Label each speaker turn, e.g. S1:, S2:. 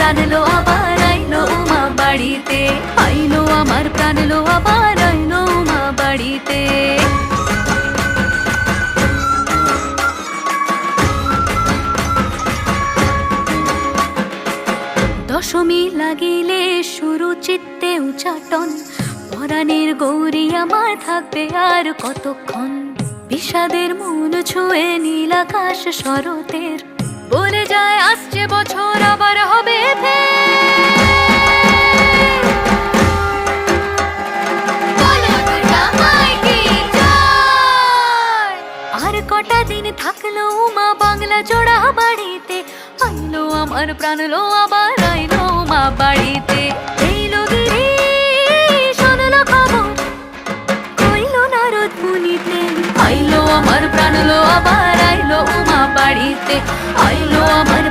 S1: প্রাণ লো আবার আইলো উমা বাড়িতে, আইলো আমার প্রাণ লো আবার আইলো উমা বাড়িতে। দশমী লাগিলে শুরু চিত্তে উচাটন, পরাণের গৌরী আমার থাকবে আর কতক্ষণ। বিষাদের মন ছুঁয়ে নীল আকাশ শরতের, বলে যায় আসছে বছর আবার হবে আর কটা দিন থাকলো উমা বাংলা জোড়া বাড়িতে, আইলো আমার প্রাণ লো আবার আইলো উমা বাড়িতে। এইলো গিরি শোনলো খবর, কইলো নারদ মুনিতে, আইলো আমার প্রাণ লো আবার আইলো উমা বাড়িতে, আইলো আমার